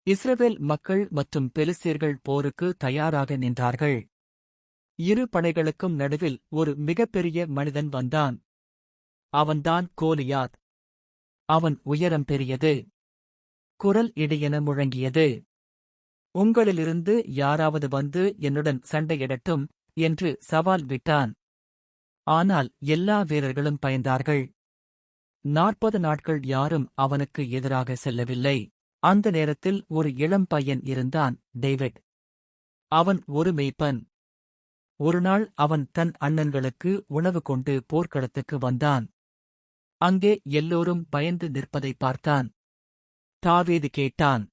இஸ்ரவேல் மக்கள் மற்றும் பெலிஸ்தியர்கள் போருக்கு தயாராக நின்றார்கள். இரு படைகளுக்கும் நடுவில் ஒரு மிகப்பெரிய மனிதன் வந்தான். அவன்தான் கோலியாத். அவன் உயரம் பெரியது. குரல் இடியென முழங்கியது. உங்களிலிருந்து யாராவது வந்து என்னுடன் சண்டையிடட்டும் என்று சவால் விட்டான். ஆனால் எல்லா வீரர்களும் பயந்தார்கள். 40 நாட்கள் யாரும் அவனுக்கு எதிராக செல்லவில்லை. அந்த நேரத்தில் ஒரு இளம் பையன் இருந்தான், டேவிட். அவன் ஒரு மேய்ப்பன். ஒருநாள் அவன் தன் அண்ணன்களுக்கு உணவு கொண்டு போர்க்களத்துக்கு வந்தான். அங்கே எல்லோரும் பயந்து நிற்பதை பார்த்தான். தாவீது கேட்டான்,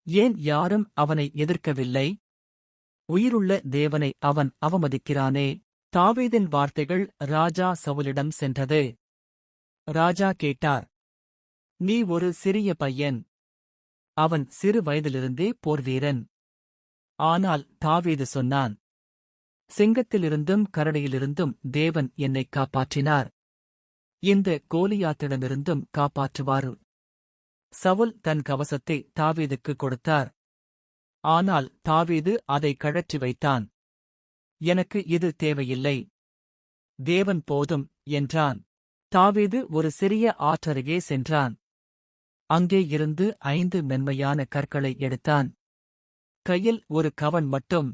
ஏன் யாரும் அவனை எதிர்க்கவில்லை? உயிருள்ள தேவனை அவன் அவமதிக்கிறானே. தாவீதின் வார்த்தைகள் ராஜா சவுலிடம் சென்றது. ராஜா கேட்டார், நீ ஒரு சிறிய பையன். அவன் சிறு வயதிலிருந்தே போர்வீரன். ஆனால் தாவீது சொன்னான், சிங்கத்திலிருந்தும் கரடியிலிருந்தும் தேவன் என்னைக் காப்பாற்றினார். இந்த கோலியாத்திடமிருந்தும் காப்பாற்றுவார். சவுல் தன் கவசத்தை தாவீதுக்கு கொடுத்தார். ஆனால் தாவீது அதை கழற்றி வைத்தான். எனக்கு இது தேவையில்லை. தேவன் போதும் என்றான். தாவீது ஒரு சிறிய ஆற்றருகே சென்றான். அங்கே இருந்து 5 மென்மையான கற்களை எடுத்தான். கையில் ஒரு கவன் மட்டும்.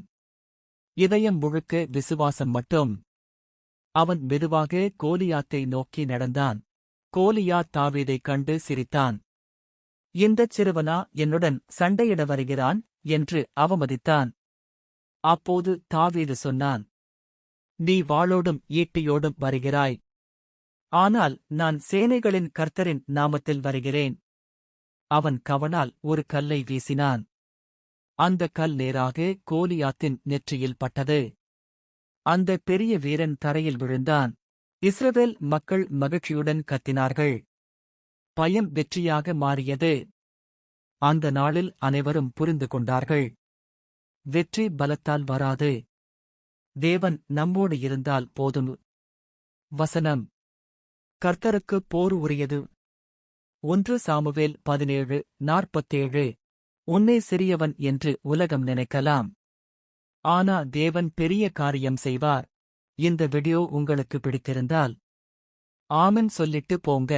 இதயம் முழுக்க விசுவாசம் மட்டும். அவன் மெதுவாக கோலியாத்தை நோக்கி நடந்தான். கோலியாத் தாவீதைக் கண்டு சிரித்தான். இந்தச் சிறுவனா என்னுடன் சண்டையிட வருகிறான் என்று அவமதித்தான். அப்போது தாவீது சொன்னான், நீ வாளோடும் ஈட்டியோடும் வருகிறாய். ஆனால் நான் சேனைகளின் கர்த்தரின் நாமத்தில் வருகிறேன். அவன் கவனால் ஒரு கல்லை வீசினான். அந்த கல் நேராக கோலியாத்தின் நெற்றியில் பட்டது. அந்த பெரிய வீரன் தரையில் விழுந்தான். இஸ்ரவேல் மக்கள் மகிழ்ச்சியுடன் கத்தினார்கள். பயம் வெற்றியாக மாறியது. அந்த நாளில் அனைவரும் புரிந்து கொண்டார்கள். வெற்றி பலத்தால் வராது. தேவன் நம்மோடு இருந்தால் போதும். வசனம். கர்த்தருக்கு போர் உரியது. 1 சாமுவேல் 17:47. உன்னை சிறியவன் என்று உலகம் நினைக்கலாம். ஆனா தேவன் பெரிய காரியம் செய்வார். இந்த வீடியோ உங்களுக்கு பிடித்திருந்தால் ஆமென் சொல்லிட்டு போங்க.